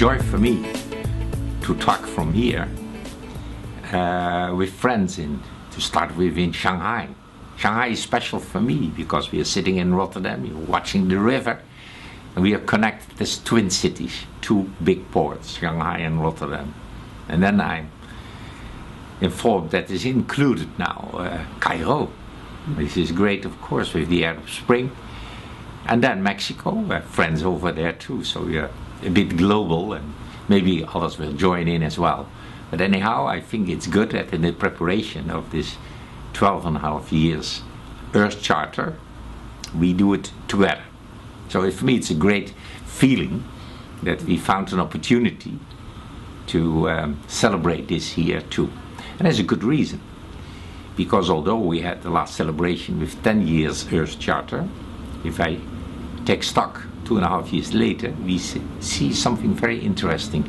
joy for me to talk from here with friends to start with in Shanghai. Shanghai is special for me because we are sitting in Rotterdam, you're watching the river, and we are connected as twin cities, two big ports, Shanghai and Rotterdam. And then I'm informed that is included now Cairo. This is great, of course, with the Arab Spring. And then Mexico, we have friends over there too, so we are a bit global, and maybe others will join in as well. But anyhow, I think it's good that in the preparation of this 12.5 years Earth Charter, we do it together. So for me it's a great feeling that we found an opportunity to celebrate this here too. And there's a good reason. Because although we had the last celebration with 10 years Earth Charter, if I take stock 2.5 years later, we see something very interesting,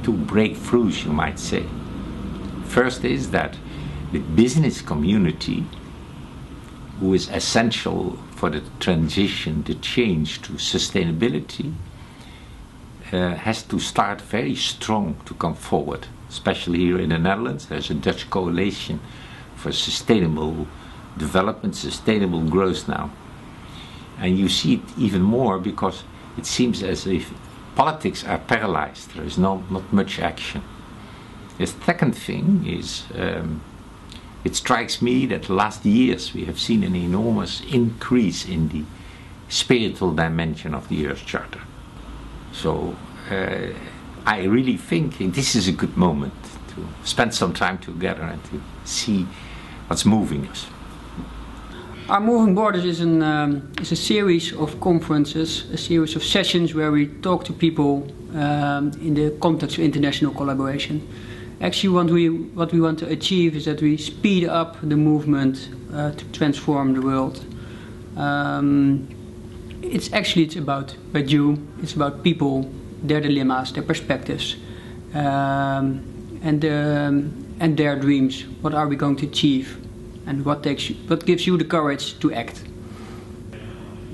two breakthroughs you might say. First is that the business community, who is essential for the transition, the change to sustainability, has to start very strong to come forward. Especially here in the Netherlands, there's a Dutch coalition for sustainable development, sustainable growth now. And you see it even more because it seems as if politics are paralyzed. There is not much action. The second thing is, it strikes me that last years we have seen an enormous increase in the spiritual dimension of the Earth Charter. So I really think this is a good moment to spend some time together and to see what's moving us. Our Moving Borders is a series of conferences, a series of sessions where we talk to people in the context of international collaboration. Actually, what we want to achieve is that we speed up the movement to transform the world. It's about you, it's about people, their dilemmas, their perspectives, and their dreams. What are we going to achieve, and what gives you the courage to act?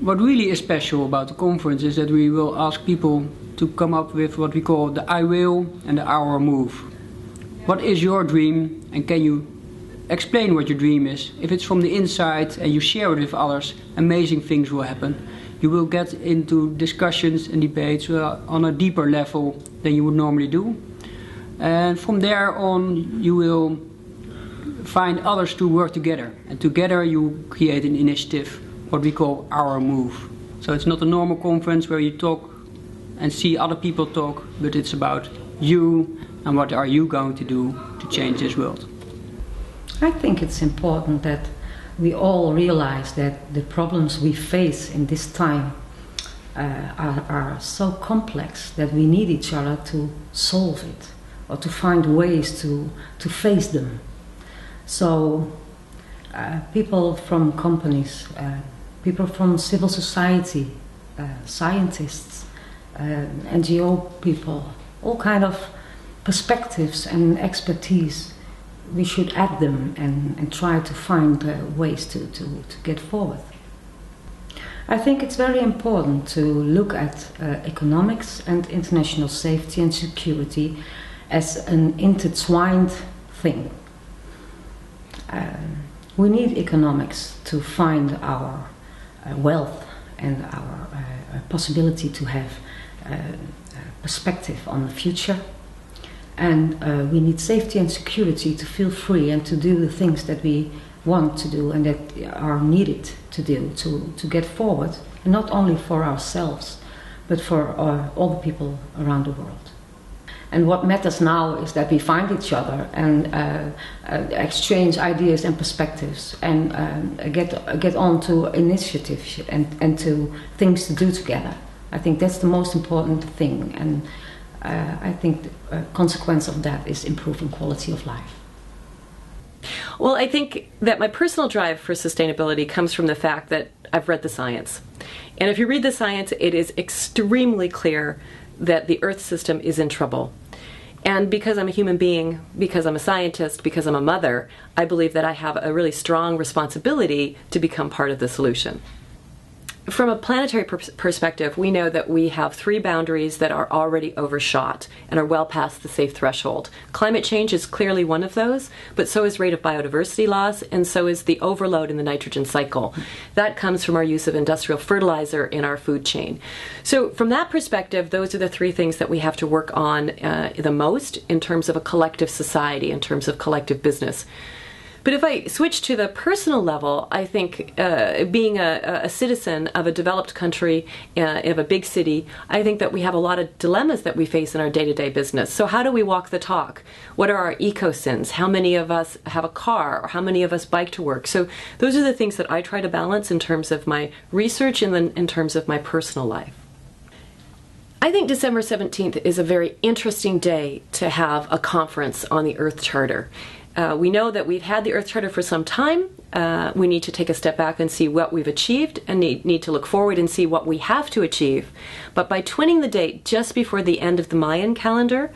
What really is special about the conference is that we will ask people to come up with what we call the I will and the our move. What is your dream, and can you explain what your dream is? If it's from the inside and you share it with others, amazing things will happen. You will get into discussions and debates on a deeper level than you would normally do. And from there on, you will find others to work together. And together you create an initiative, what we call our move. So it's not a normal conference where you talk and see other people talk, but it's about you and what are you going to do to change this world. I think it's important that we all realize that the problems we face in this time are so complex that we need each other to solve it or to find ways to face them. So people from companies, people from civil society, scientists, NGO people, all kind of perspectives and expertise, we should add them and try to find ways to get forward. I think it's very important to look at economics and international safety and security as an intertwined thing. We need economics to find our wealth and our possibility to have perspective on the future. And we need safety and security to feel free and to do the things that we want to do and that are needed to do to get forward, and not only for ourselves, but for all the people around the world. And what matters now is that we find each other and exchange ideas and perspectives and get on to initiatives and to things to do together. I think that's the most important thing, and I think the consequence of that is improving quality of life. Well, I think that my personal drive for sustainability comes from the fact that I've read the science. And if you read the science, it is extremely clear that the Earth system is in trouble. And because I'm a human being, because I'm a scientist, because I'm a mother, I believe that I have a really strong responsibility to become part of the solution. From a planetary perspective, we know that we have 3 boundaries that are already overshot and are well past the safe threshold. Climate change is clearly one of those, but so is rate of biodiversity loss, and so is the overload in the nitrogen cycle. That comes from our use of industrial fertilizer in our food chain. So from that perspective, those are the 3 things that we have to work on the most in terms of a collective society, in terms of collective business. But if I switch to the personal level, I think being a citizen of a developed country, of a big city, I think that we have a lot of dilemmas that we face in our day-to-day business. So how do we walk the talk? What are our eco-sins? How many of us have a car? Or how many of us bike to work? So those are the things that I try to balance in terms of my research and then in terms of my personal life. I think December 17th is a very interesting day to have a conference on the Earth Charter. We know that we've had the Earth Charter for some time. We need to take a step back and see what we've achieved and need to look forward and see what we have to achieve. But by twinning the date just before the end of the Mayan calendar,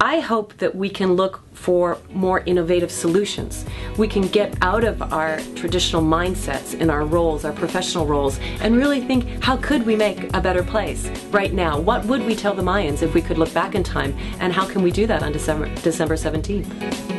I hope that we can look for more innovative solutions. We can get out of our traditional mindsets in our roles, our professional roles, and really think, how could we make a better place right now? What would we tell the Mayans if we could look back in time? And how can we do that on December 17th?